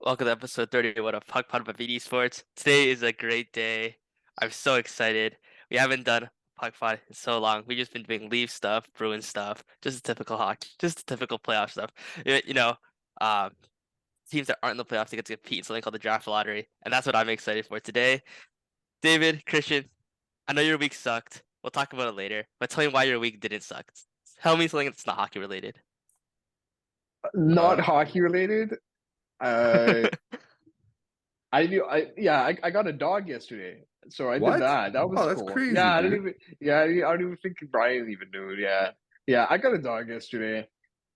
Welcome to episode 31 of PuckPod by VD Sports. Today is a great day. I'm so excited. We haven't done PuckPod in so long. We've just been doing Leaf stuff, Bruin stuff, just typical hockey, just typical playoff stuff. You know, um, teams that aren't in the playoffs, they get to compete in something called the draft lottery, and that's what I'm excited for today. David, Christian, I know your week sucked. We'll talk about it later, but tell me why your week didn't suck. Tell me something that's not hockey related. Not Uh, hockey related. Uh, I got a dog yesterday, so I did what? that. That was Oh, that's cool. crazy, Yeah, I didn't dude. even. Yeah, I don't even think Brian even knew. Yeah, yeah, I got a dog yesterday,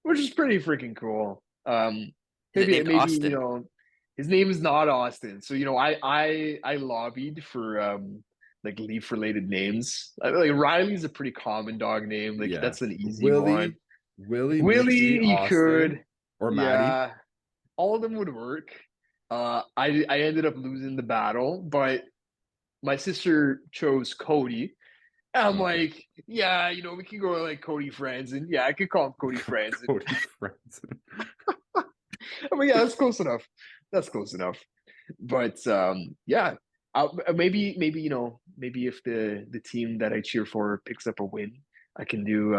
which is pretty freaking cool. Is it named Maybe Austin? his name is not Austin. So I lobbied for like leaf related names. Like Riley's a pretty common dog name. Like Yeah. that's an easy one. Willie, Mitzi, Willie, you Austin, could. or Maddie. Yeah, all of them would work. I ended up losing the battle, but my sister chose Cody. And I'm Okay. like, yeah, we can go like Cody Friends, and yeah, I could call him Cody Friends. And Cody Friends. I'm like, yeah, that's close enough. That's close enough. But yeah, maybe maybe if the team that I cheer for picks up a win, I can do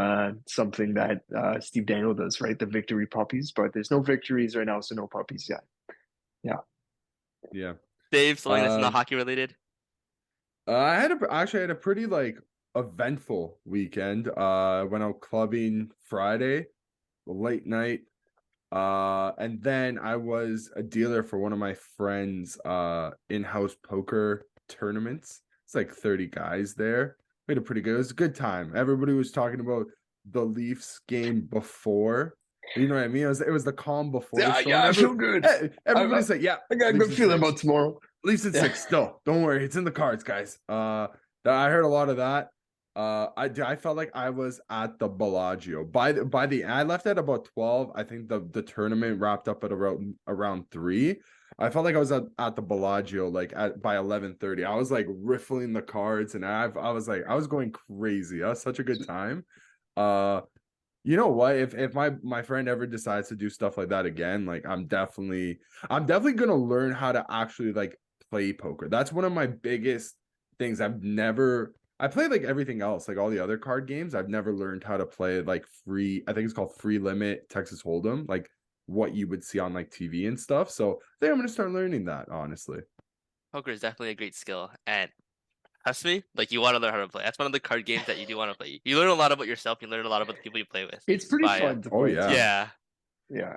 something that Steve Daniel does, right? The victory puppies. But there's no victories right now, so no puppies yet. Yeah. Yeah. Dave, something that's not Um, hockey related. I had a pretty like eventful weekend. Went out clubbing Friday, late night. And then I was a dealer for one of my friends' in-house poker tournaments. It's like 30 guys there. Made it pretty good. It was a good time. Everybody was talking about the Leafs game before. You know what I mean? It was the calm before Yeah, storm. yeah, I feel good. Everybody's like, yeah, I got a Leafs good in feeling six. about tomorrow. Leafs in Yeah. six still. Don't worry, it's in the cards, guys. I heard a lot of that. I felt like I was at the Bellagio. By the I left at about 12. I think the tournament wrapped up at around 3. I felt like I was at the Bellagio like at by 11:30. I was like riffling the cards and I was like I was going crazy. That was such a good time. Uh you know what? If my friend ever decides to do stuff like that again, like I'm definitely gonna learn how to actually like play poker. That's one of my biggest things. I played like everything else, like all the other card games. I've never learned how to play like free, I think it's called free limit Texas Hold'em, like what you would see on like TV and stuff. So I think I'm gonna start learning that, honestly. Poker is definitely a great skill, and trust me, like you want to learn how to play. That's one of the card games that you do want to play. You learn a lot about yourself. You learn a lot about the people you play with. It's pretty By fun to Oh play yeah. too. yeah. Yeah.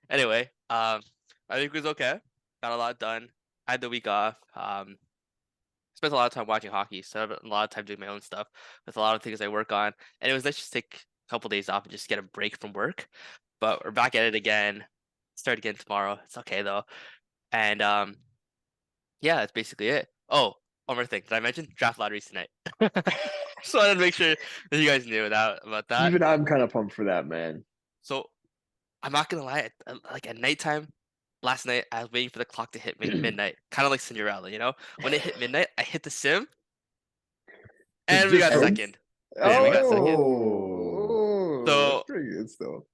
Anyway, I think it was okay. Got a lot done. I had the week off. Spent a lot of time watching hockey. So I have a lot of time doing my own stuff with a lot of things I work on. And it was nice to just take a couple days off and just get a break from work. But we're back at it again. Start again tomorrow. It's okay though. And yeah, that's basically it. Oh, one more thing. Did I mention draft lotteries tonight? Just wanted to make sure that you guys knew about that. Even I'm kind of pumped for that, man. So I'm not gonna lie. Like at nighttime, last night I was waiting for the clock to hit midnight, kind of like Cinderella. When it hit midnight, I hit the sim, and we Just got And second. And we got second. that's oh, So pretty good still.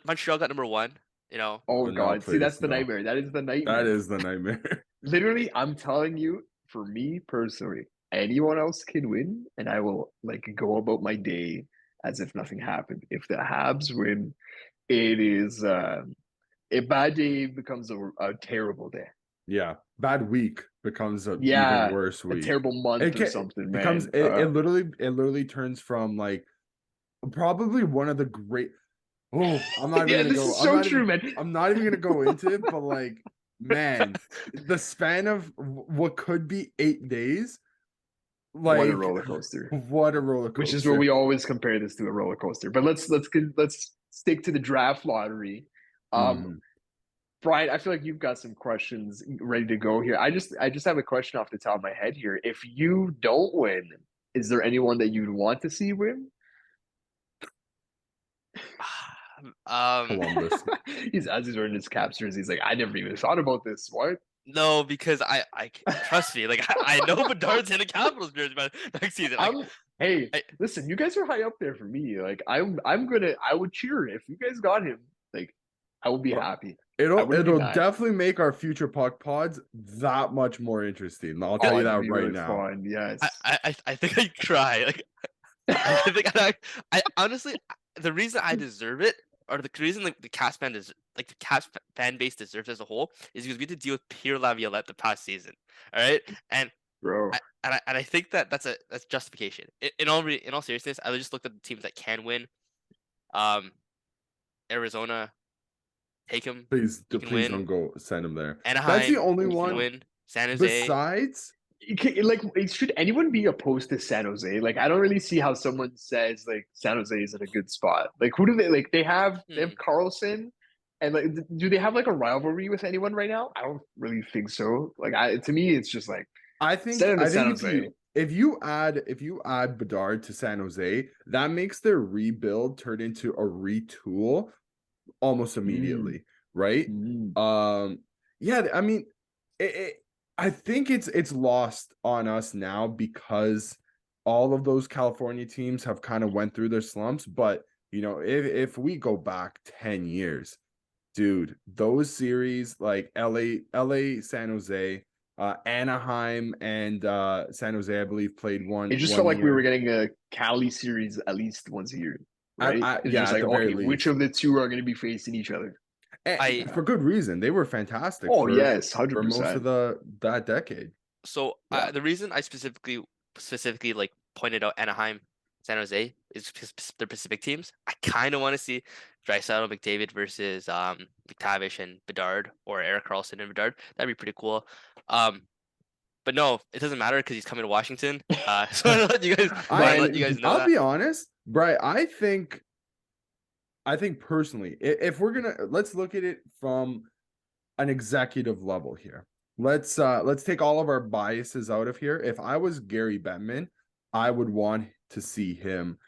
Montreal got number one. Oh but no, God, see, that's please, the no. nightmare. That is the That nightmare. is the nightmare. Literally, I'm telling you, for me personally, anyone else can win, and I will like go about my day as if nothing happened. If the Habs win, it is a bad day becomes a terrible day. Yeah, bad week becomes an even Yeah, worse a week. terrible month It or can, something, becomes man. it literally turns from like probably one of the great. Oh, I'm not even Yeah, gonna this go. is so true, man. I'm not even gonna go into it. But like, man, the span of what could be 8 days, What a like, roller coaster. what a roller Which is what coaster. we always compare this to, a roller coaster. But let's stick to the draft lottery. Um, Mhm. Brian, I feel like you've got some questions ready to go here. I just have a question off the top of my head here. If you don't win, is there anyone that you'd want to see win? um, Columbus. He's as he's wearing his Caps jersey, he's like, I never even thought about this. What? no, because trust me. Like I know Bedard's in a Capitals jersey by next season. Like I'm Hey, I, listen, you guys are high up there for me. Like I would cheer if you guys got him. Like I will be Well, happy. It'll wouldn't be mad. definitely make our future puck pods that much more interesting. I'll tell you it'd that be right really now. fun. Yes. I think I'd cry. Like I think I honestly the reason I deserve it, or the reason like the Caps fan is like the Caps fan base deserves as a whole, is because we had to deal with Pierre Laviolette the past season. All right, and Bro. I think that's justification. In all seriousness, I just looked at the teams that can win. Arizona, take him. Please, You can please win. don't go send him there. That's Anaheim, the only you can one. win. San Jose. Besides, Like, should anyone be opposed to San Jose? Like, I don't really see how someone says like San Jose is in a good spot. Like, who do they like? They have Carlson, and like, do they have like a rivalry with anyone right now? I don't really think so. Like, to me, it's just like I think send him to San if Jose. you add Bedard to San Jose, that makes their rebuild turn into a retool almost immediately, right? Yeah, I mean, I think it's lost on us now because all of those California teams have kind of went through their slumps. But if we go back 10 years, dude, those series like LA, San Jose, Anaheim, and San Jose, I believe, played one. It just felt like we were getting a Cali series at least once a year, right? It's just at like, the very okay, least. which of the two are going to be facing each other? For good reason. They were fantastic. Oh yes, for most 100%. of that decade. So the reason I specifically like pointed out Anaheim, San Jose is because they're Pacific teams. I kind of want to see Draisaitl, McDavid versus McTavish and Bedard, or Erik Karlsson and Bedard. That'd be pretty cool. But no, it doesn't matter because he's coming to Washington. So I'll let you guys know I'll that. be honest, Bri. I think personally, if we're let's look at it from an executive level here. Let's take all of our biases out of here. If I was Gary Bettman, I would want to see him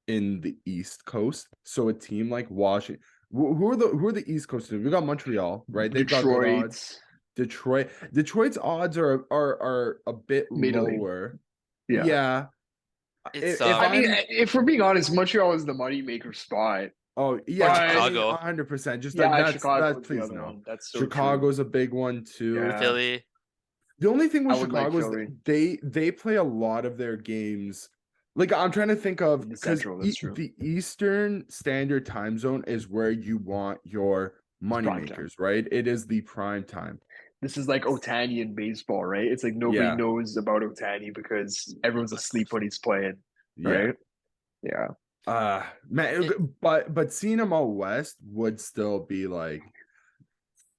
in the East Coast. So a team like Washington, who are the East Coast teams? We got Montreal, right? They've got good odds. Detroit's odds are a bit lower. Yeah. I mean, if we're being honest, Montreal is the moneymaker spot. Oh yeah, Chicago, 100%. Just Chicago. That please no. That's so Chicago's true. a big one too. Yeah. Philly. The only thing with Chicago is they play a lot of their games. Like I'm trying to think of because the Eastern Standard Time Zone is where you want your money makers, right? It is the prime time. This is like Ohtani in baseball, right? It's like nobody knows about Ohtani because everyone's asleep when he's playing, right? Yeah. Man, but seeing him out west would still be like.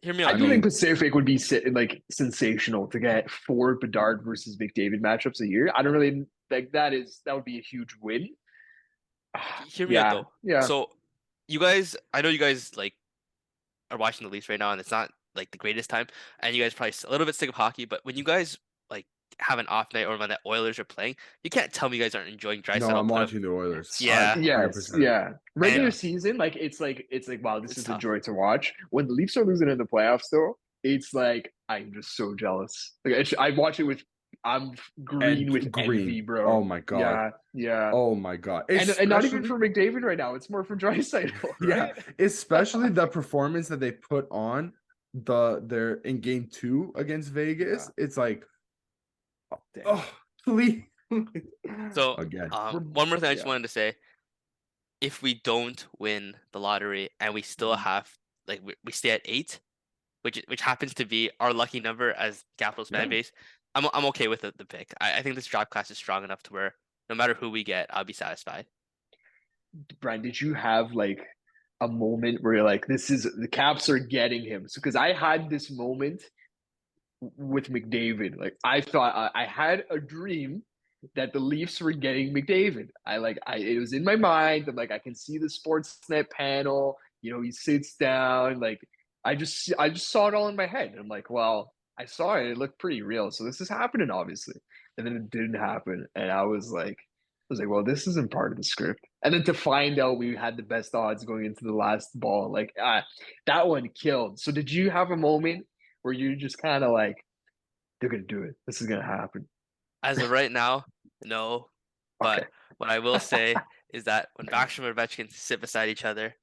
Hear me out. I do think Pacific would be like sensational to get 4 Bedard versus McDavid matchups a year. I don't really like that would be a huge win. Hear me out though. Yeah. So you guys, I know you guys like are watching the Leafs right now, and it's not like the greatest time, and you guys probably a little bit sick of hockey. But when you guys like have an off night or when the Oilers are playing, you can't tell me you guys aren't enjoying Draisaitl. No, I'm watching the Oilers. Yeah. Yes. Yeah. Regular season, like it's like wow, this is a joy to watch. When the Leafs are losing in the playoffs, though, it's like I'm just so jealous. Like I watch it I'm green with envy, bro. Oh my god. Yeah. Oh my god. And not even for McDavid right now. It's more for Draisaitl. Right? Yeah. Especially the performance that they put on their in game 2 against Vegas. It's like, oh, please. So again, one more thing I just wanted to say: if we don't win the lottery and we still have like we stay at 8, which happens to be our lucky number as Capitals fan base, I'm okay with the pick. I think this draft class is strong enough to where no matter who we get, I'll be satisfied. Brian, did you have like a moment where you're like, this is the Caps are getting him? So because I had this moment with McDavid. Like I thought I had a dream that the Leafs were getting McDavid. It was in my mind. I'm like, I can see the Sportsnet panel. He sits down. Like I just saw it all in my head. And I'm like, well, I saw it. It looked pretty real. So this is happening, obviously. And then it didn't happen. And I was like, well, this isn't part of the script. And then to find out we had the best odds going into the last ball, like that one killed. So did you have a moment where you just kind of like, they're going to do it. This is going to happen? As of right now, no. But what I will say is that when Backstrom and Ovechkin sit beside each other,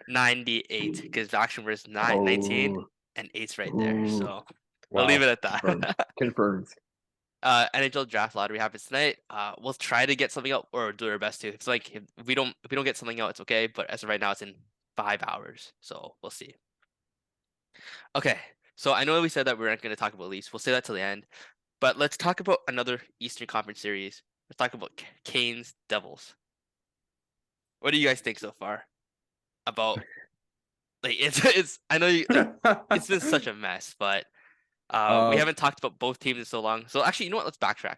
98 because Vancouver's 19 Oh, and 8's right there. ooh, So we'll leave Wow. it at confirmed. that. Confirmed. NHL draft lottery happens tonight. We'll try to get something out or do our best to. It's like if we don't get something out, it's okay. But as of right now, it's in 5 hours, so we'll see. Okay, so I know we said that we weren't going to talk about Leafs. We'll say that till the end. But let's talk about another Eastern Conference series. Let's talk about Canes Devils. What do you guys think so far about like it's I know you like it's been such a mess, but we uh, haven't talked about both teams in so long. So actually, you know what? Let's backtrack.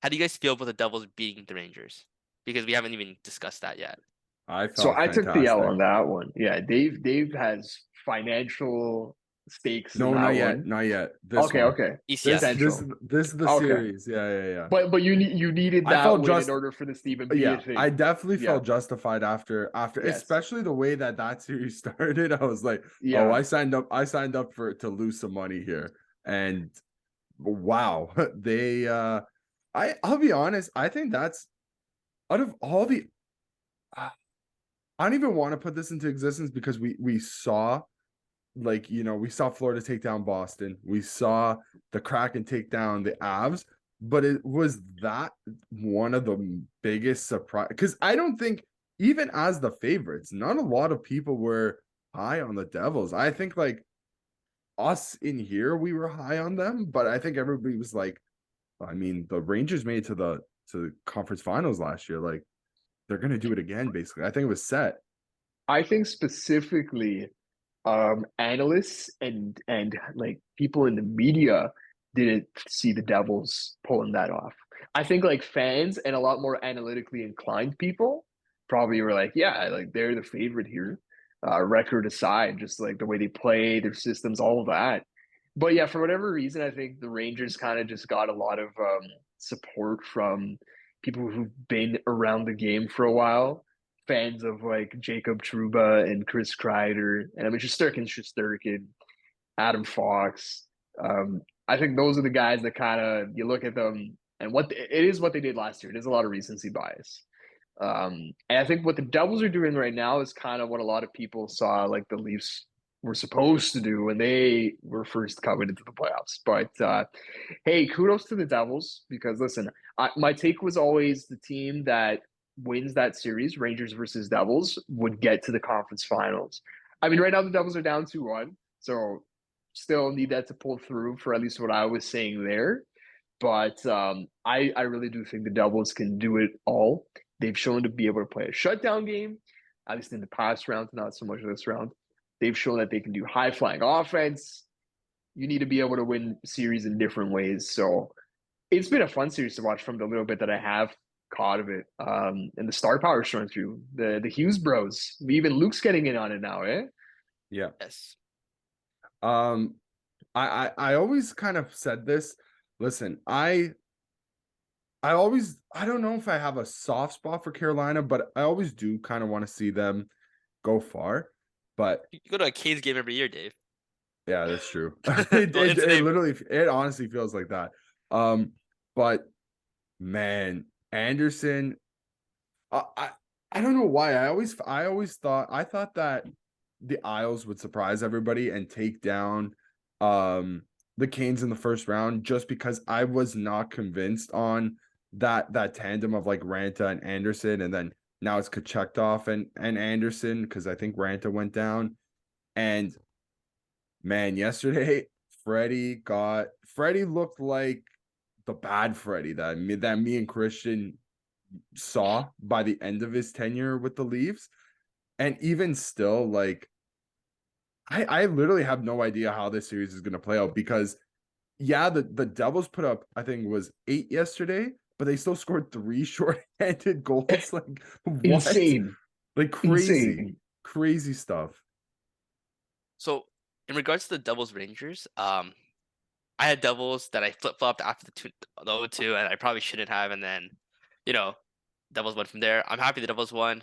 How do you guys feel about the Devils beating the Rangers? Because we haven't even discussed that yet. I So felt I took the L fantastic. on that one. Yeah, Dave has financial stakes in No, not that yet. one. Not yet. This Okay, one. okay. ECF. This Potential. this is the Okay. series. Yeah. But you needed I that felt win in just order for this to even be a yeah, I thing. definitely Yeah. felt justified after Yes. especially the way that series started. I was like, oh, Yeah. I signed up for to lose some money here. And wow, they I'll be honest, I think that's out of all the I don't even want to put this into existence because we saw like we saw Florida take down Boston. We saw the Kraken take down the Avs, but it was that one of the biggest surprise because I don't think even as the favorites, not a lot of people were high on the Devils. I think like us in here, we were high on them, but I think everybody was like, I mean, the Rangers made it to the conference finals last year. Like they're gonna do it again, basically. I think it was set. I think specifically analysts and like people in the media didn't see the Devils pulling that off. I think like fans and a lot more analytically inclined people probably were like, yeah, like they're the favorite here. Record aside, just like the way they play, their systems, all of that. But yeah, for whatever reason, I think the Rangers kind of just got a lot of support from people who've been around the game for a while, fans of like Jacob Trouba and Chris Kreider, and I mean Shesterkin, Adam Fox. I think those are the guys that kind of you look at them and it is what they did last year. It is a lot of recency bias. And I think what the Devils are doing right now is kind of what a lot of people saw like the Leafs were supposed to do when they were first coming into the playoffs. But hey, kudos to the Devils because listen, my take was always the team that wins that series, Rangers versus Devils, would get to the conference finals. I mean, right now the Devils are down 2-1, so still need that to pull through for at least what I was saying there. But I really do think the Devils can do it all. They've shown to be able to play a shutdown game, at least in the past rounds, not so much this round. They've shown that they can do high flying offense. You need to be able to win series in different ways. So it's been a fun series to watch from the little bit that I have caught of it. And the star power showing through the Hughes Bros. Even Luke's getting in on it now, eh? Yeah. Yes. Um, I always kind of said this. Listen, I don't know if I have a soft spot for Carolina, but I always do kind of want to see them go far. But You go to a Canes game every year, Dave. yeah, that's true. Well, it's It name. literally it honestly feels like that. But man, Anderson, I I, I don't know why. I thought that the Isles would surprise everybody and take down the Canes in the first round just because I was not convinced on that tandem of like Ranta and Anderson, and then now it's Kochetkov and Anderson because I think Ranta went down. And man, yesterday Freddie looked like the bad Freddie that me and Christian saw by the end of his tenure with the Leafs. And even still, like I literally have no idea how this series is going to play out because, yeah, the Devils put up, I think, was 8 yesterday, but they still scored 3 shorthanded goals. Like, what? Insane. Like, crazy, Insane. crazy stuff. So in regards to the Devils Rangers, I had Devils that I flip flopped after the 0-2, and I probably shouldn't have, and then, you know, Devils won from there. I'm happy the Devils won.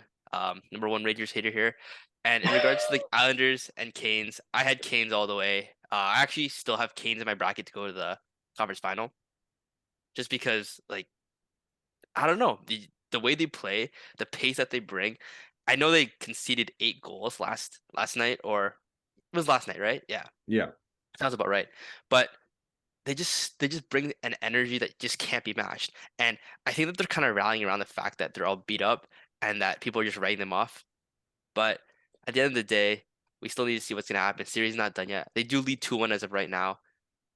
Number one Rangers hater here. And in regards to the Islanders and Canes, I had Canes all the way. I actually still have Canes in my bracket to go to the conference final, just because, like, I don't know the way they play, the pace that they bring. I know they conceded 8 goals last night, or it was last night, right? Yeah, Yeah. sounds about right. But they just bring an energy that just can't be matched. And I think that they're kind of rallying around the fact that they're all beat up and that people are just writing them off. But at the end of the day, we still need to see what's gonna happen. Series not done yet. They do lead 2-1 as of right now,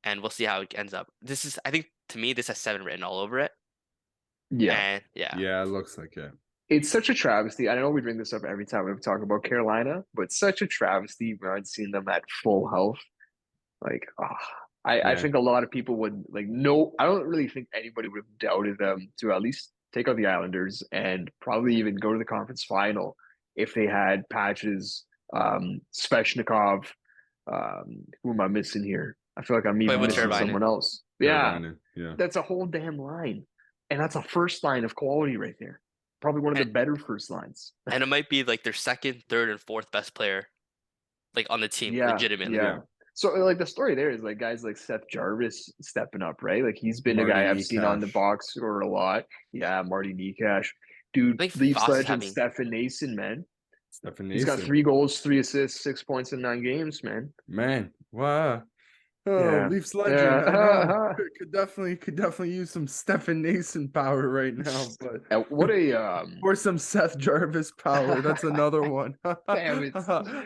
and we'll see how it ends up. This is, I think, to me, this has 7 written all over it. Yeah. And yeah, Yeah, it looks like it. It's such a travesty. I know we bring this up every time we talk about Carolina, but such a travesty. We aren't seeing them at full health. Like, I Yeah. think a lot of people would like no. I don't really think anybody would have doubted them to at least take out the Islanders and probably even go to the conference final if they had Patches, Svechnikov. Who am I missing here? I feel like I'm wait, even what's missing Irvine? someone else. Yeah, Carolina. Yeah. that's a whole damn line, and that's a first line of quality right there. Probably one of the And better first lines. and it might be like their second, third, and fourth best player, like on the team, Yeah, legitimately. yeah. So like the story there is like guys like Seth Jarvis stepping up, right? Like he's been a Marty guy I've seen on the Necas. box score a lot. Yeah, Marty Nikash. Dude, I think Leafs Foss is legend having. Stefan Nason, man. Stefan He's got Nason. 3 goals, 3 assists, 6 points in 9 games, man. Man, wow. Oh, Yeah. Leafs legend. I know. Yeah. Could definitely use some Stefan Nason power right now, but And what a or some Seth Jarvis power. That's another one. damn it.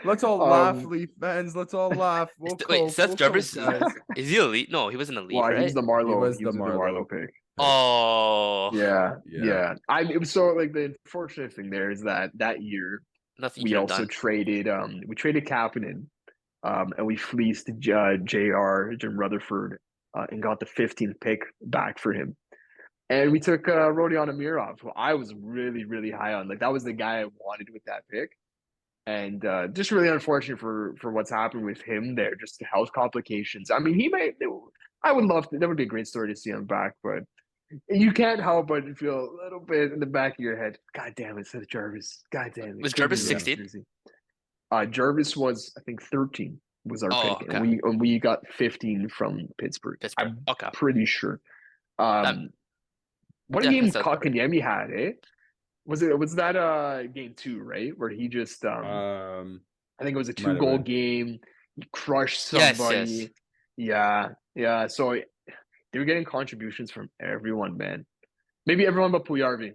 Let's all laugh, Leaf fans. Let's all laugh. We'll Wait, cope. Seth We'll cope, Jarvis guys. is he elite? No, he wasn't elite, well, he was right? the He Marlowe. was He the was the Marlowe Marlowe pick. pick. Oh, Yeah, Yeah. yeah. I it was so like the unfortunate thing there is that that year nothing you we could have also done. traded Kapanen, and we fleeced JR Jim Rutherford and got the 15th pick back for him. And we took Rodion Amirov, who I was really, really high on. Like that was the guy I wanted with that pick. And just really unfortunate for what's happened with him there, just the health complications. I mean, he might. I would love to. That would be a great story to see him back, but you can't help but feel a little bit in the back of your head. God damn it, Seth Jarvis. God damn it. Was Could have Jarvis been Yeah. in his 16? jersey. Jarvis was, I think, 13 was our Oh, pick, okay. and we got 15 from Pittsburgh. Pittsburgh. I'm Okay. pretty sure. That What a yeah, that game sounds about right. Kotkaniemi had, eh? Was that game 2, right? Where he just I think it was a Might have 2-goal been. game. He crushed Yes, yes. somebody. Yeah, yeah. So they were getting contributions from everyone, man. Maybe everyone but Puyarvi.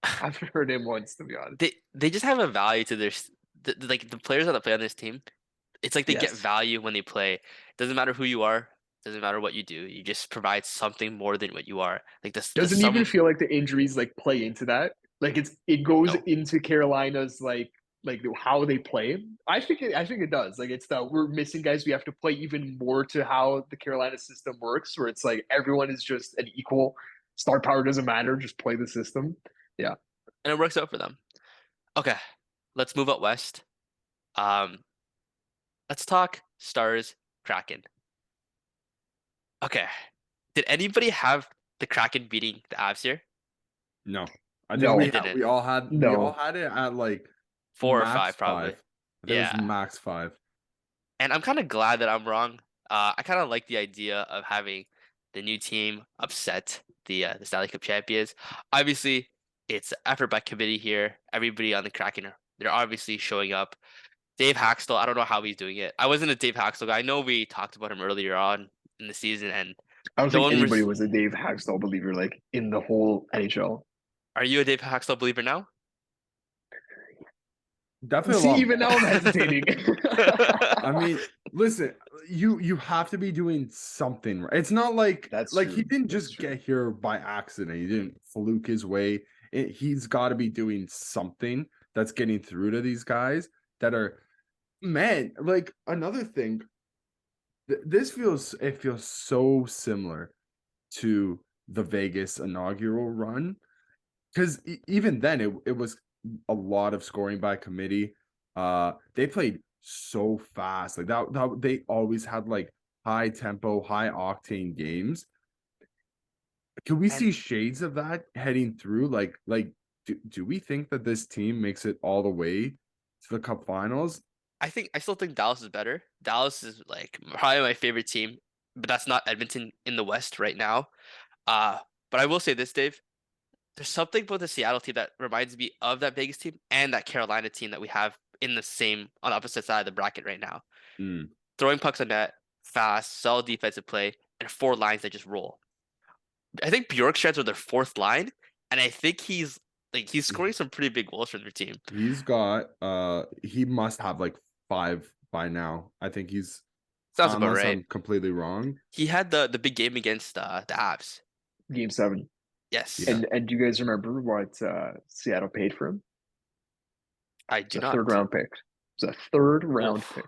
I've heard him once, to be honest. They just have a value to like the players that play on this team. It's like they get Yes. value when they play. Doesn't matter who you are. Doesn't matter what you do. You just provide something more than what you are. Like the Doesn't even sum. feel like the injuries like play into that. Like it goes No, into Carolina's like how they play. I think it does. Like it's that we're missing guys. We have to play even more to how the Carolina system works, where it's like everyone is just an equal. Star power doesn't matter. Just play the system. Yeah. and it works out for them. Okay, let's move out west. Um, let's talk Stars Kraken. Okay, did anybody have the Kraken beating the Avs here? No. I think No. They didn't. we all had No. it at like 4 or max 5 probably. 5. I think it was Yeah. max 5. And I'm kind of glad that I'm wrong. I kind of like the idea of having the new team upset the Stanley Cup champions. Obviously, it's effort by committee here. Everybody on the Kraken, they're obviously showing up. Dave Haxtell, I don't know how he's doing it. I wasn't a Dave Haxtell guy. I know we talked about him earlier on in the season, and I don't no think one anybody was. was a Dave Haxtell believer like in the whole NHL. Are you a Dave Haxtell believer now? Definitely a See, lot even now I'm hesitating. I mean, listen, you have to be doing something right. It's not like That's he true. didn't That's just true. get here by accident. He didn't fluke his way. He's got to be doing something that's getting through to these guys that are, man, like another thing. This feels so similar to the Vegas inaugural run because even then it was a lot of scoring by committee. They played so fast, like that they always had like high tempo, high octane games. Can we And see shades of that heading through? Do we think that this team makes it all the way to the Cup Finals? I still think Dallas is better. Dallas is like probably my favorite team, but that's not Edmonton in the West right now. Uh, but I will say this, Dave. there's something about the Seattle team that reminds me of that Vegas team and that Carolina team that we have in the same on the opposite side of the bracket right now. Mm. Throwing pucks on net, fast, solid defensive play, and 4 lines that just roll. I think Bjorkstrand's are their 4th line, and I think he's scoring some pretty big goals for their team. He's got he must have like 5 by now. I think he's Sounds about unless right. I'm completely wrong. He had the big game against the Avs. Game 7. Yes. Yeah. And do you guys remember what Seattle paid for him? I do It's a not. 3rd round pick. It's a 3rd round Oof. pick.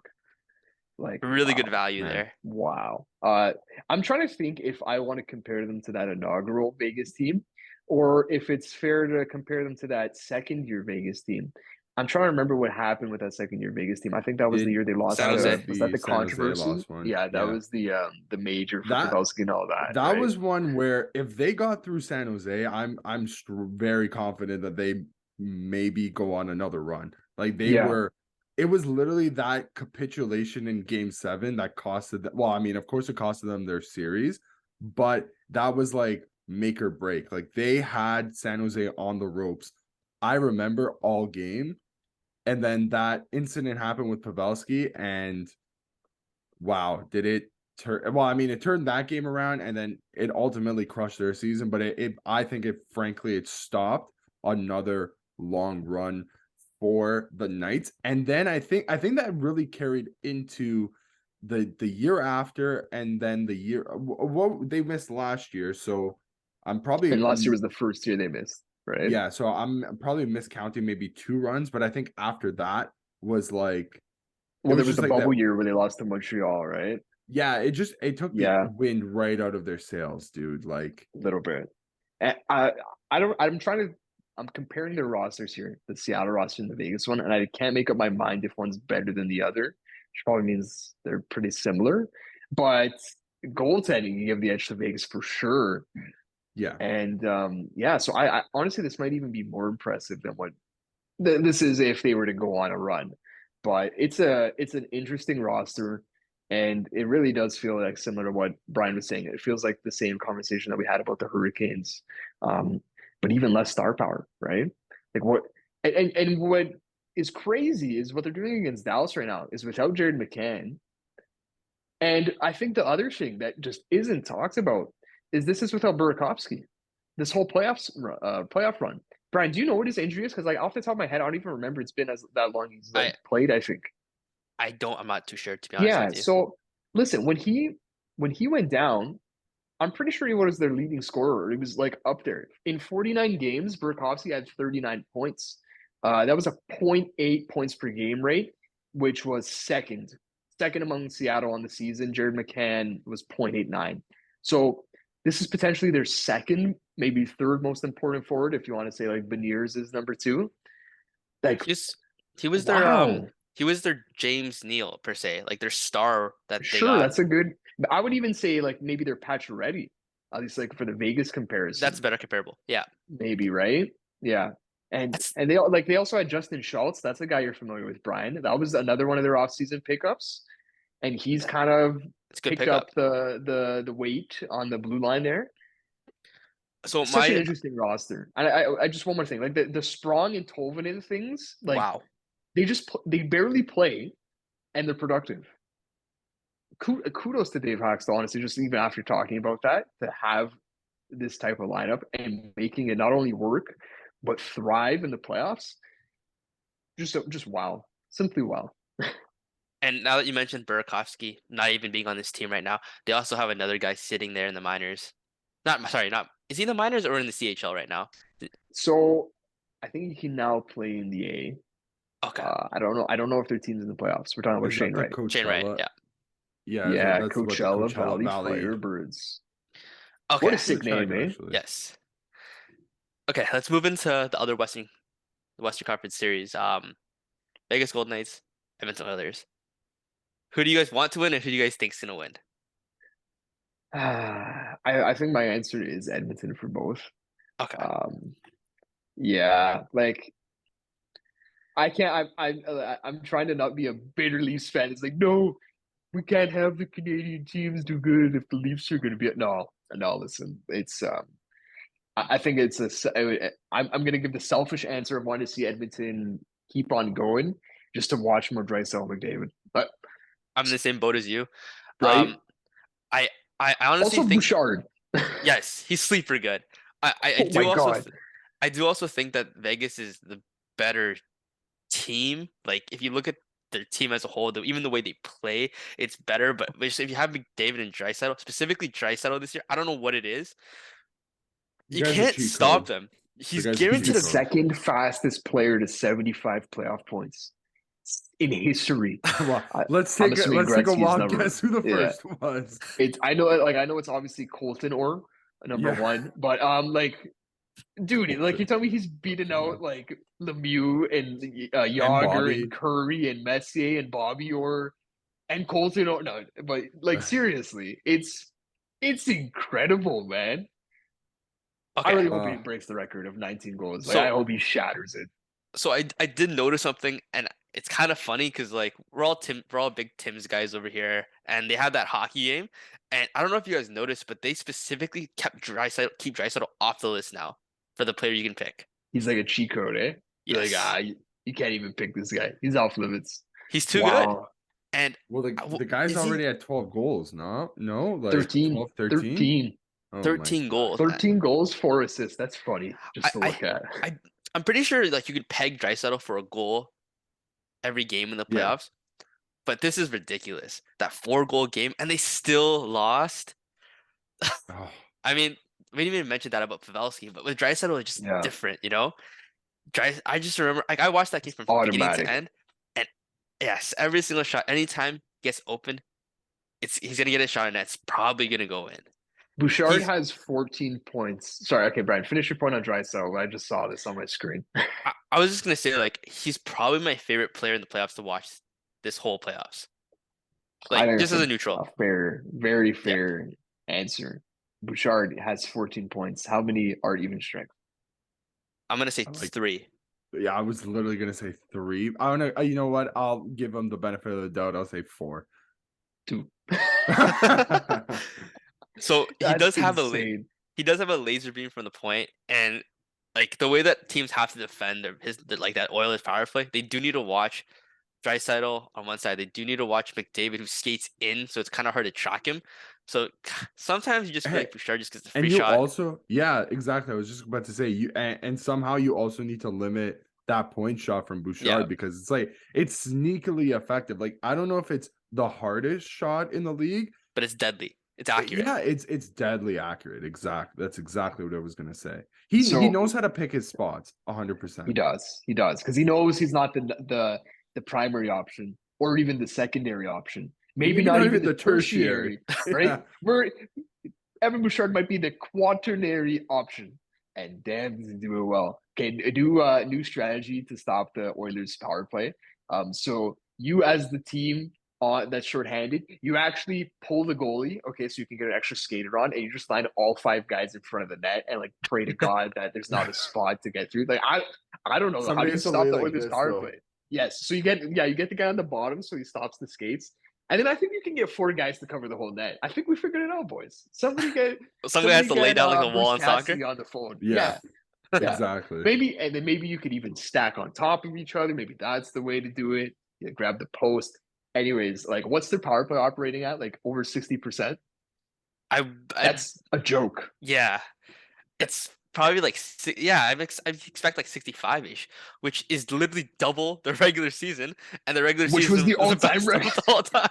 Like Really wow, good value man. there. Wow. I'm trying to think if I want to compare them to that inaugural Vegas team, or if it's fair to compare them to that 2nd-year Vegas team. I'm trying to remember what happened with that 2nd-year Vegas team. I think that was the year they lost San Jose. was that the San Jose controversy? lost one. Yeah, that was the major for That Pavelski and all that. that right? was one where if they got through San Jose, I'm very confident that they maybe go on another run. Like they Yeah. were, it was literally that capitulation in Game 7 that costed them. Well, I mean, of course, it costed them their series, but that was like make or break. Like they had San Jose on the ropes. I remember all game, and then that incident happened with Pavelski, and wow, did it turn? Well, I mean, it turned that game around, and then it ultimately crushed their season. But I think frankly, it stopped another long run for the Knights, and then I think that really carried into the year after, and then the year what they missed last year. So I'm probably And last year was the first year they missed, right? yeah, so I'm probably miscounting maybe 2 runs, but I think after that was like Well, there was just the like that. bubble year where they lost to Montreal, right? Yeah, it took the Yeah. wind right out of their sails, dude. Like A little bit. And I'm comparing their rosters here, the Seattle roster and the Vegas one, and I can't make up my mind if one's better than the other, which probably means they're pretty similar. But goaltending, you give the edge to Vegas for sure. yeah. And yeah, so I honestly, this might even be more impressive than what this is if they were to go on a run. But it's an interesting roster, and it really does feel like similar to what Brian was saying. It feels like the same conversation that we had about the Hurricanes, but even less star power, right? Like what and what is crazy is what they're doing against Dallas right now is without Jared McCann. And I think the other thing that just isn't talked about is this is without Burakovsky. This whole playoff run. Brian, do you know what his injury is? Because like off the top of my head, I don't even remember it's been as that long he's played. I think. I'm not too sure to be honest Yeah. with you. So listen, when he went down, I'm pretty sure he was their leading scorer. He was like up there in 49 games. Burakovsky had 39 points. That was a .8 points per game rate, which was second among Seattle on the season. Jared McCann was .89. So this is potentially their second, maybe third most important forward, if you want to say like Beniers is number 2. Like he was wow. their James Neal per se, like their star that they Sure, got. that's a good. I would even say like maybe they're Pacioretty, at least like for the Vegas comparison. That's better comparable. Yeah. Maybe, right? Yeah. And That's they also had Justin Schultz. That's a guy you're familiar with, Brian. That was another one of their offseason pickups. And he's kind of it's a good picked pickup. up the weight on the blue line there. So Such an interesting roster. And I just one more thing. Like the Sprong and Tolvanen things, like wow. they barely play and they're productive. Kudos to Dave Haxtell, honestly, just even after talking about that, to have this type of lineup and making it not only work but thrive in the playoffs. Just wow, simply wow. And now that you mentioned Burakovsky not even being on this team right now, they also have another guy sitting there in the minors. Not is he in the minors or in the CHL right now? So I think he can now play in the A. Okay. I don't know if their team's in the playoffs. We're talking about Is Shane that the Wright. Shane Wright, Coachella? yeah. Yeah, that's what the Coachella Coachella Valley Valley. Firebirds. Okay. What a sick Good track, name, eh? actually. Yes. Okay, let's move into the other Western Conference series. Vegas Golden Knights, Edmonton Oilers. Who do you guys want to win and who do you guys think's gonna win? I think my answer is Edmonton for both. Okay. Yeah, like I can't. I'm trying to not be a bitter Leafs fan. It's like no, we can't have the Canadian teams do good if the Leafs are going to be. No. Listen, it's I think it's I'm gonna give the selfish answer of wanting to see Edmonton keep on going just to watch more Draisaitl and McDavid. But I'm in the same boat as you. right, Um, I I honestly also think Bouchard. yes, he's sleeper good. I Oh my do also god. I do also think that Vegas is the better team. Like if you look at their team as a whole, even the way they play, it's better. But if you have McDavid and Draisaitl, specifically Draisaitl this year, I don't know what it is. You You guys are can't cheat stop code. them. The He's guy's a He's the cheat guaranteed a code. second fastest player to 75 playoff points in history. Well, I, let's I'm take a assuming let's take a Gretzky's wild number. guess who the Yeah, first was. I know it's obviously Colton or number Yeah. one, but like, dude, like you tell me he's beating out like Lemieux and And Yager and Bobby. Curry and Messier and Bobby Orr and Colton. Or no, but like seriously, it's incredible, man. I okay. really hope he Uh, breaks the record of 19 goals. Like I So hope he shatters it. I did notice something, and it's kind of funny because like we're all big Tim's guys over here, and they had that hockey game, and I don't know if you guys noticed, but they specifically keep Draisaitl off the list now for the player you can pick. He's like a cheat code, eh? You're like, Yes, you can't even pick this guy. He's off limits. he's too good, Wow. and well, the guy's is he already at 12 goals, no, like 13, 12, 13. 13, Oh my 13 god. goals? 13 goals, 4 assists. That's funny I just to I look at. I I'm pretty sure like you could peg Draisaitl for a goal every game in the Yeah. playoffs, but this is ridiculous. That 4 goal game, and they still lost. Oh, I mean, we didn't even mention that about Pavelski, but with Draisaitl, it's just Yeah. different, you know. I just remember, like, I watched that game from beginning to Automatic. end, and yes, every single shot, anytime he gets open, he's gonna get a shot, and that's probably gonna go in. Bouchard He's, has 14 points. Sorry, okay, Brian, finish your point on Draisaitl. I just saw this on my screen. I was just gonna say, like, he's probably my favorite player in the playoffs to watch this whole playoffs. I Like, think just it's as a a neutral, fair, very yeah. fair answer. Bouchard has 14 points. How many are even strength? I'm gonna say I like. 3. Yeah, I was literally gonna say 3. I don't know. You know what? I'll give him the benefit of the doubt. I'll say 4. 2. So That's insane. he does have a laser beam from the point, and like the way that teams have to defend like that Oilers power play, they do need to watch Draisaitl on one side. They do need to watch McDavid who skates in, so it's kind of hard to track him. So sometimes you just feel Hey, like Bouchard just gets the free and you shot. also, yeah, exactly. I was just about to say and somehow you also need to limit that point shot from Yeah, Bouchard because it's like it's sneakily effective. Like I don't know if it's the hardest shot in the league. but it's deadly. It's accurate. Yeah, it's deadly accurate. Exactly. That's exactly what I was gonna say. He So knows how to pick his spots 100%. he does. He does because he knows he's not the primary option or even the secondary option. Maybe Maybe not not even even the the tertiary. tertiary, right? Yeah. We're Evan Bouchard might be the quaternary option, and damn, he's doing well. Okay, do a new strategy to stop the Oilers' power play. So you as the team that's shorthanded, you actually pull the goalie. Okay, so you can get an extra skater on, and you just line all 5 guys in front of the net and like pray to God that there's not a spot to get through. Like I don't know how Somebody do you has to stop lay the like Oilers' this power though. play? Yes, so you get the guy on the bottom, so he stops the skates. And then I think you can get 4 guys to cover the whole net. I think we figured it out, boys. Some guy has to lay down like a Bruce wall in soccer. Cassidy on the phone. Yeah, Yeah, yeah. exactly. Maybe you could even stack on top of each other. Maybe that's the way to do it. You grab the post. Anyways, like what's their power play operating at? Like over 60%? I That's a joke. yeah, it's probably like yeah. I expect like 65-ish, which is literally double the regular season, and the regular Which season was the was the all-time best of record. all time.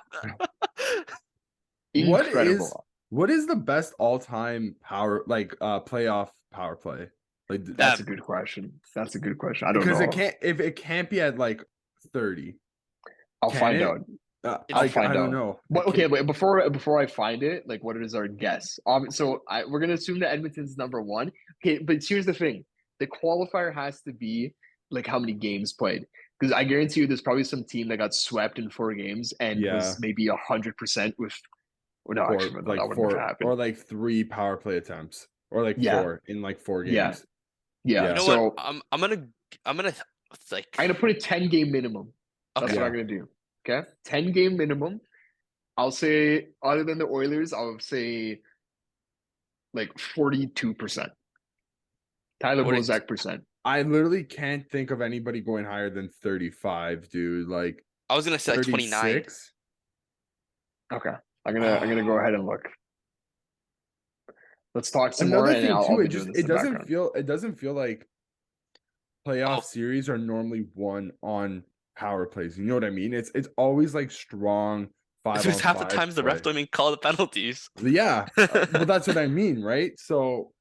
Incredible. What is the best all-time playoff power play? Like That's a That good question. That's a good question. I don't because know. it can't be at like 30. I'll Can find it? out. I'll it's find I don't out. know. But okay, but before I find it, like, what is our guess? We're gonna assume that Edmonton's number one. Okay, but here's the thing: the qualifier has to be like how many games played. Because I guarantee you, there's probably some team that got swept in 4 games and Yeah, was maybe 100% with. Well, no, or actually, no, like that would never four happen. or like 3 power play attempts or like Yeah, 4 in like 4 yeah, games. yeah. you know Yeah. what? So I'm gonna like I'm gonna put a 10 game minimum. That's okay. what I'm Yeah. gonna do. Okay, 10 game minimum. I'll say, other than the Oilers, I'll say like 42%. Tyler What Bozak percent. I literally can't think of anybody going higher than 35, dude. Like I was gonna say like 29. 36. Okay. I'm gonna go ahead and look. Let's talk some more, Another and thing I'll too, be it doing just this in the background. it doesn't feel like playoff Oh, series are normally won on power plays. You know what I mean? It's always like strong it's five because on half the five times the ref play. don't even call the penalties. Yeah, well, that's what I mean, right? So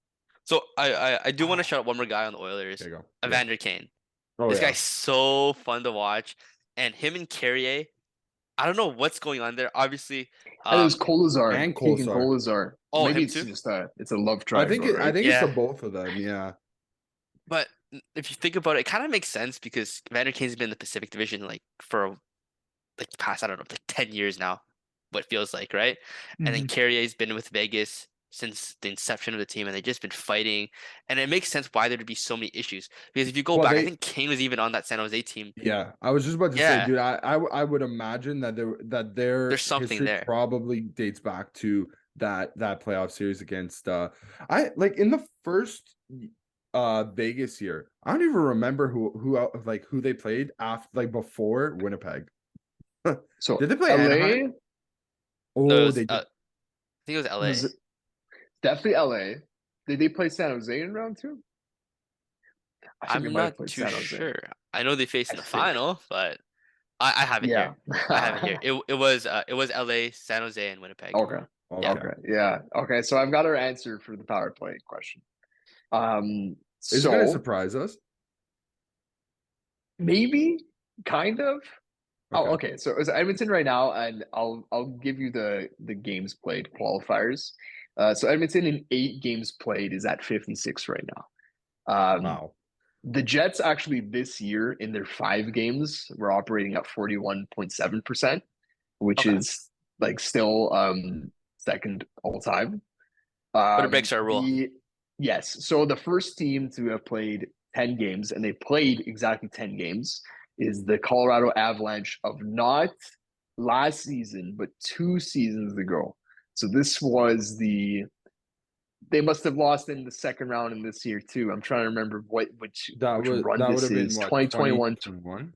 So I do want to shout out one more guy on the Oilers, there you go. Yeah. Evander Kane. Oh This yeah. guy's so fun to watch, and him and Carrier, I don't know what's going on there. Obviously, And there's Kolazar, And Keegan Kolsar. Kolazar. oh, Maybe him it's too. just it's a love I triangle, right? think it's Yeah. the both of them. Yeah. But if you think about it, it kind of makes sense because Evander Kane's been in the Pacific Division like for like the past, I don't know, like 10 years now, what it feels like, right? And then Mhm. Carrier's been with Vegas since the inception of the team, and they've just been fighting. And it makes sense why there'd be so many issues. Because if you go Well, back, I think Kane was even on that San Jose team. yeah, I was just about to say, Yeah, dude, I would imagine that their there's something history there. probably dates back to that playoff series against I like in the first Vegas year. I don't even remember who they played after, like, before Winnipeg. So Did they play LA Anaheim? No, it Oh, was they I did. think it was LA. was definitely LA. Did they play San Jose in round two? I think they I'm might have not played too San Jose. sure. I know they faced I in the think. final, but I have it Yeah. here. I have it here. It was LA, San Jose, and Winnipeg. Okay. Yeah. Okay. Okay. Yeah. Okay. So I've got our answer for the power play question. Is it gonna So surprise us? maybe, kind of. Oh, Okay. okay. So it's Edmonton right now, and I'll give you the games played qualifiers. So Edmonton in 8 games played is at 56 right now. Wow. The Jets actually this year in their 5 games were operating at 41.7%, which Okay. is like still second all time. But it breaks our rule. The Yes, so the first team to have played 10 games, and they played exactly 10 games, is the Colorado Avalanche of not last season, but 2 seasons ago. So this was they must have lost in the second round in this year too. I'm trying to remember which run That would this have been is. what, 2021. 2021?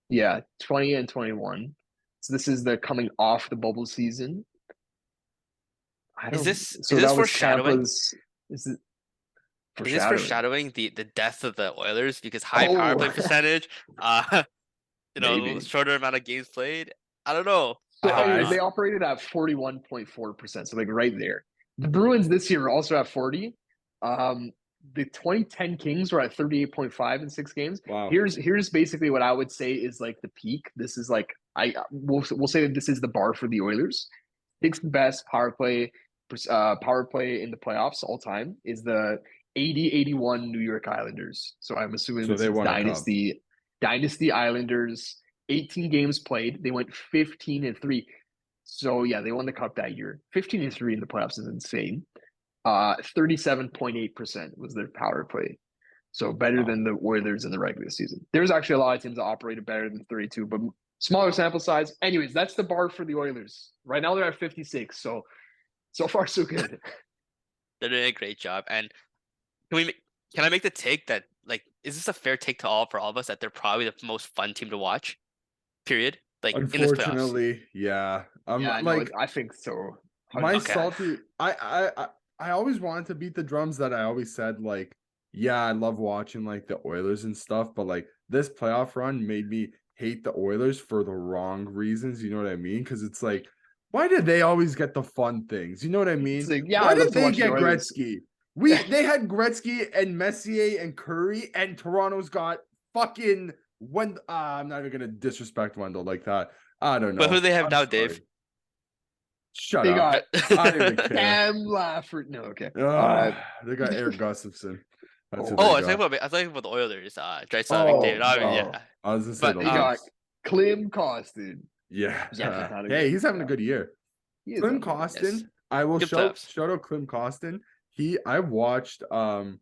Yeah, 20 and 21. So this is the coming off the bubble season. I Is don't. this So that was foreshadowing? Tampa's. Is it Is this foreshadowing? foreshadowing the death of the Oilers because high power play Oh, percentage, maybe. shorter amount of games played? I don't know. So I hope anyways, not. they operated at 41.4%. So like right there. The Bruins this year are also at 40. Um, the 2010 Kings were at 38.5 in 6 games. Wow. Here's basically what I would say is like the peak. This is like we'll say that this is the bar for the Oilers. Sixth best power play in the playoffs all time is the 80-81 New York Islanders. So I'm assuming So this they is won a cup. Dynasty Islanders. 18 games played. They went 15-3. So yeah, they won the cup that year. 15-3 in the playoffs is insane. 37.8% was their power play. So better Wow. than the Oilers in the regular season. There's actually a lot of teams that operated better than 32, but smaller sample size. Anyways, that's the bar for the Oilers. Right now they're at 56. So far so good. They're doing a great job. And can I make the take that, like, is this a fair take to all for all of us that they're probably the most fun team to watch? Period. Like in this playoffs. Unfortunately, yeah. Yeah, no, Like I think so. my 100%. Okay. salty. I always wanted to beat the drums that I always said, like, yeah, I love watching like the Oilers and stuff, but like this playoff run made me hate the Oilers for the wrong reasons. You know what I mean? Because it's like, why did they always get the fun things? You know what I mean? It's like, yeah, Why I love did to they watch the get Oilers. Gretzky? They had Gretzky and Messier and Curry, and Toronto's got fucking I'm not even gonna disrespect Wendell like that. I don't know. But who do they have I'm now, sorry. Dave? Shut They up. got I don't even care. Cam Lafford. No, okay. They got Eric Gustafson. That's who Oh, they got. I think about the Oilers. Draisaitl, Oh, McDavid. I mean, oh. yeah. I was gonna say But the They got Leafs. Klim Kostin. Yeah. Yeah. Hey, he's having a good year. He is Klim having a good Kostin. Yes. I will Good shout playoffs. out Klim Kostin. I watched I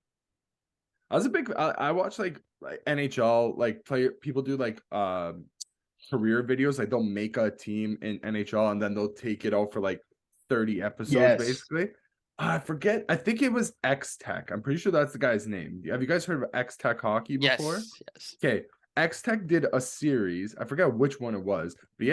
watched like NHL, like people do like career videos. Like they'll make a team in NHL and then they'll take it out for like 30 episodes Yes. basically. I forget. I think it was X Tech. I'm pretty sure that's the guy's name. Have you guys heard of X Tech hockey before? Yes. Okay. X Tech did a series. I forget which one it was, but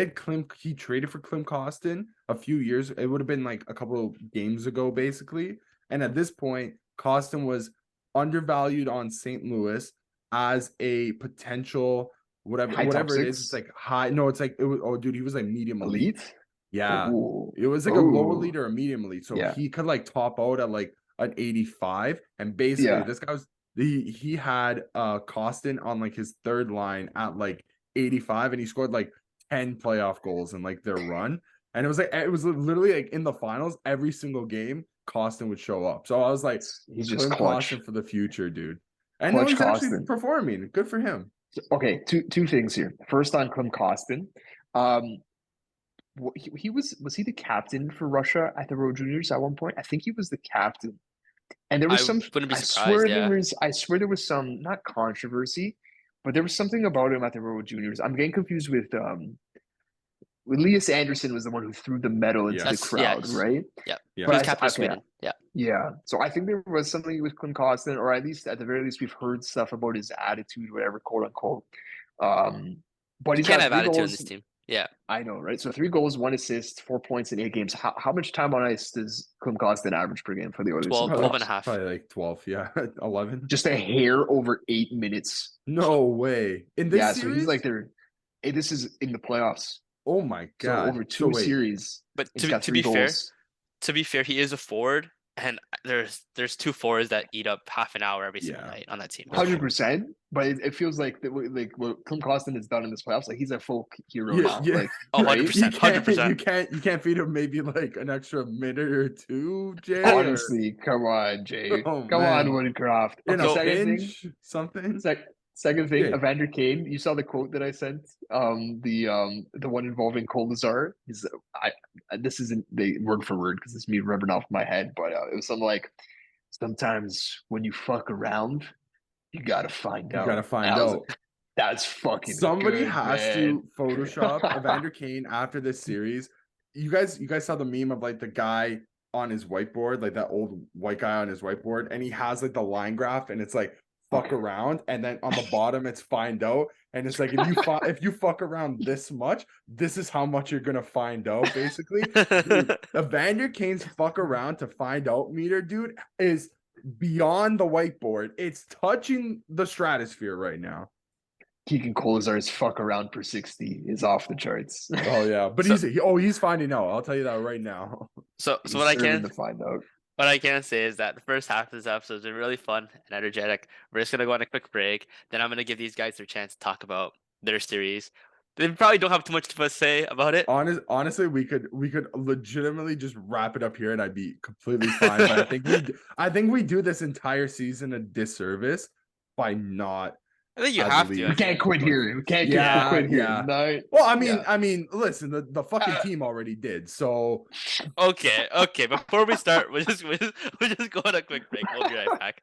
he traded for Klim Kostin a few years. It would have been like a couple of games ago, basically. And at this point, Kostin was undervalued on St. Louis as a potential High top whatever it is. six? It's like high. No, it's like it was. Oh, dude, he was like medium elite. Elite? Yeah. Ooh. It was like a lower Ooh. elite or a medium elite. So Yeah. he could like top out at like an 85. And basically Yeah. this guy was he had Kostin on like his third line at like 85, and he scored like 10 playoff goals in like their run. And it was literally like in the finals, every single game, Kostin would show up. So I was like, He's just Klim clutch. Kostin for the future, dude. And no, Clutch he's actually Kostin. performing. Good for him. Okay, two things here. First on Klim Kostin. He was he the captain for Russia at the World Juniors at one point? I think he was the captain. And there was I some wouldn't be I surprised. swear Yeah. I swear there was some, not controversy, but there was something about him at the World Juniors. I'm getting confused with Elias Anderson was the one who threw the medal into the Yes. crowd, Yes. right? Yeah. Yeah. He was But captain of okay, Sweden. Yeah. yeah. So I think there was something with Klim Kostin, or at least at the very least, we've heard stuff about his attitude, whatever, quote unquote. But You he's can't got have 3 attitude in goals. this team. Yeah. I know, right? So 3 goals, 1 assist, 4 points in 8 games. How much time on ice does Klim Kostin average per game for the Oilers? 12 and a half. Probably like 12. Yeah. 11. Just a hair over 8 minutes. No way. In this Yeah, series? so he's like there. Hey, this is in the playoffs. Oh my So god. over 2 wait. series, But he's got 3 goals. to be fair, he is a forward, and there's 2 forwards that eat up half an hour every single Yeah. night on that team. 100%, but it feels like like what Klim Kostin has done in this playoffs, like he's a folk hero now. Yeah. Like, Oh, right? 100%. 100%. You can't feed him maybe like an extra minute or two, Jay. Honestly, come on, Jay. Oh, Come man. on, Woodcraft. In Okay, a second thing. pinch, something. Second thing, Yeah. Evander Kane. You saw the quote that I sent. The one involving Kolazar. This isn't the word for word because it's me rubbing off my head, but it was something like, sometimes when you fuck around, you gotta find out. You gotta find And I was out. like, that's fucking Somebody good, has man. to Photoshop Evander Kane after this series. You guys saw the meme of like the guy on his whiteboard, like that old white guy on his whiteboard, and he has like the line graph, and it's like fuck around, and then on the bottom it's find out, and it's like if you fuck around this much, this is how much you're gonna find out, basically. Dude, Evander Kane's fuck around to find out meter, dude, is beyond the whiteboard. It's touching the stratosphere right now. Keegan Kolazar's fuck around per 60 is off the charts. Oh yeah, but he's finding out. I'll tell you that right now. So He's what I serving can to find out. What I can say is that the first half of this episode has been really fun and energetic. We're just gonna go on a quick break. Then I'm gonna give these guys their chance to talk about their series. They probably don't have too much to say about it. Honestly, we could legitimately just wrap it up here, and I'd be completely fine. But I think we do this entire season a disservice by not. I think you have to. We can't quit here. We can't quit here. Yeah. No. Well, I mean, listen, the fucking team already did. So Okay. Before we start, we'll just go on a quick break. We'll be right back.